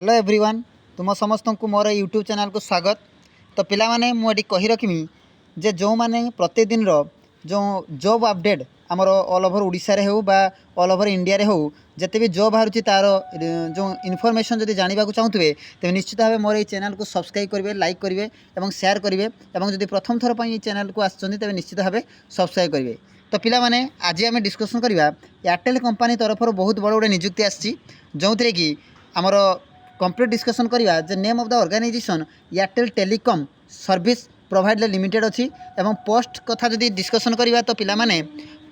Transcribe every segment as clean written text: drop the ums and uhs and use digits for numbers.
Hello everyone, तुम समस्त को मोर यूट्यूब चैनल को स्वागत। तो पिला माने मुझे कही रखी जे जो मैंने प्रतिदिन जो जॉब अपडेट आमर ऑल ओवर ओडिशा रे हो बा ऑल ओवर इंडिया रे हो जिते भी जॉब बाहर तार जो इनफॉरमेशन जब जानवा चाहूे तेज निश्चित भाव मोर ये चैनल को सब्सक्राइब करेंगे, लाइक करेंगे और शेयर करेंगे। और प्रथम थर पर चैनल को आसते निश्चित भाव सब्सक्राइब करेंगे। तो पिला माने आज आम डिस्कसन करवा एयरटेल कंपनी तरफ बहुत बड़ गोटे निजुक्ति आसी जो थे कि आमर कंप्लीट डिस्कसन करवा जे name of the organisation Airtel telecom service provider limited अच्छी एवं पोस्ट कथा जदि डिस्कसन करवा तो पिला माने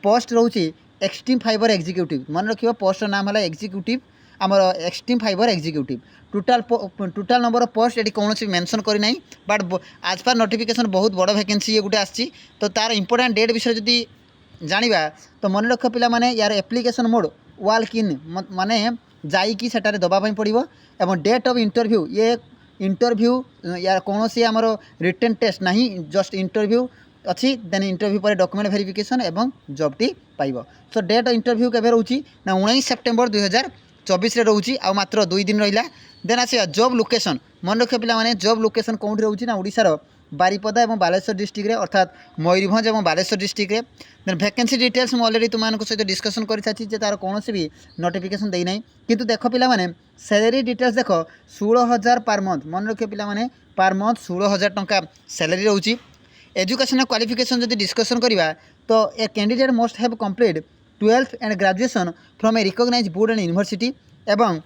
पोस्ट रोचे एक्सट्रीम फाइबर एग्जीक्यूटिव मन रखिए। पोस्ट नाम है एग्जीक्यूटिव आमर extreme fibre executive. Total number of post ये कौन मेंशन करना बट आज पर नोटिफिकेशन बहुत बड़ वैकेंसी ये गोटे आसी। तो तार इंपोर्टाट डेट विषय जदि जाना तो मन रख पिला माने यार एप्लिकेशन मोड वाल्क इन माने जाइकी सेटारे दबापाई पड़ो एवं डेट ऑफ इंटरव्यू ये इंटरव्यू यार कौन सी आमर रिटन टेस्ट ना जस्ट इंटरव्यू अच्छी देन इंटरव्यू पर डॉक्यूमेंट वेरिफिकेशन एवं जॉब टी पाइब। सो डेट ऑफ इंटरव्यू केबे रोची ना 19 सेप्टेम्बर 2024 रे रोची आ मात्र 2 दिन रहिला। देन आसिया जॉब लोकेशन मन रखिए पिला माने जॉब लोकेशन कौन रोची ना ओडिशार बारिपदा और बालेश्वर डिस्ट्रिक्ट रे अर्थात मयूरभंज और बालेश्वर डिस्ट्रिक्ट रे। देन वैकेंसी डिटेल्स मुझे अलरेडी तुम सहित डिस्कसन कर सारी तार कौन भी नोटिफिकेशन देना किंतु देख पिला माने सैलरी डिटेल्स देख 16,000 पर मंथ मन रखिए पिला माने पर मंथ 16,000 टंका सैलरी रोची। एजुकेशनल क्वालिफिकेशन जब डिस्कसन करवा तो a candidate must have complete 12th and graduation from a recognised board and university एवं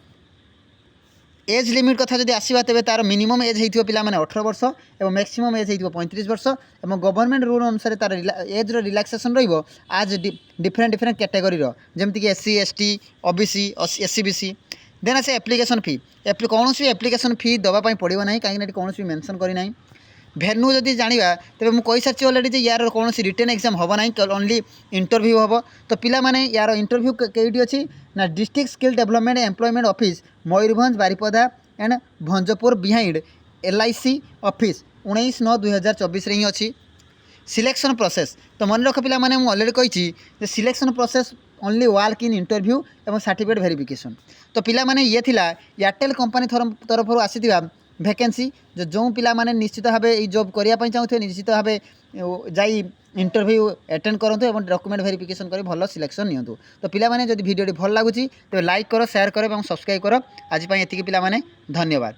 एज लिमिट कथा जब आसवा तेज तार मिनिमम एज हो पिला माने 18 वर्ष और मैक्सिमम एज हो 35 वर्ष और गवर्नमेंट रूल अनुसार तार एज रिलैक्सेशन रही आज डिफरेंट कैटेगरी जमीक SC ST OBC SC BC। Then आसे एप्लिकेशन फी कौन भी एप्लिकेशन फी दवापाई पड़ो ना कहीं कौन भी मेंशन करना। भेन्यू जदि जाना तेज मुझे सारी अलरेडी यार कौन रिटन एग्जाम हम ना ओनली इंटरव्यू हम। तो पिला माने यार इंटरव्यू कईटी अच्छी ना district skill development employment office Mayurbhanj Baripada and Bhanjpur behind LIC office 19/9/2024 ही अच्छी। सिलेक्शन प्रोसेस तो मन रख पिला माने मुझे अलरेडी कही selection process only walk in interview और सर्टिफिकेट वेरिफिकेशन। तो पिला माने ये थिला एयरटेल कंपनी तरफ आसीथिबा वैकेंसी जो पिला माने निश्चित भाव ये जॉब करने चाहूथे निश्चित भाव जाई इंटरव्यू अटेंड करूँ और डॉक्यूमेंट वेरिफिकेशन कर भल सिलेक्शन नियंतु। तो पिला माने जदि वीडियो भल लगुच तेज लाइक कर शेयर कर और सब्सक्राइब कर। आज एतिकी पिला माने धन्यवाद।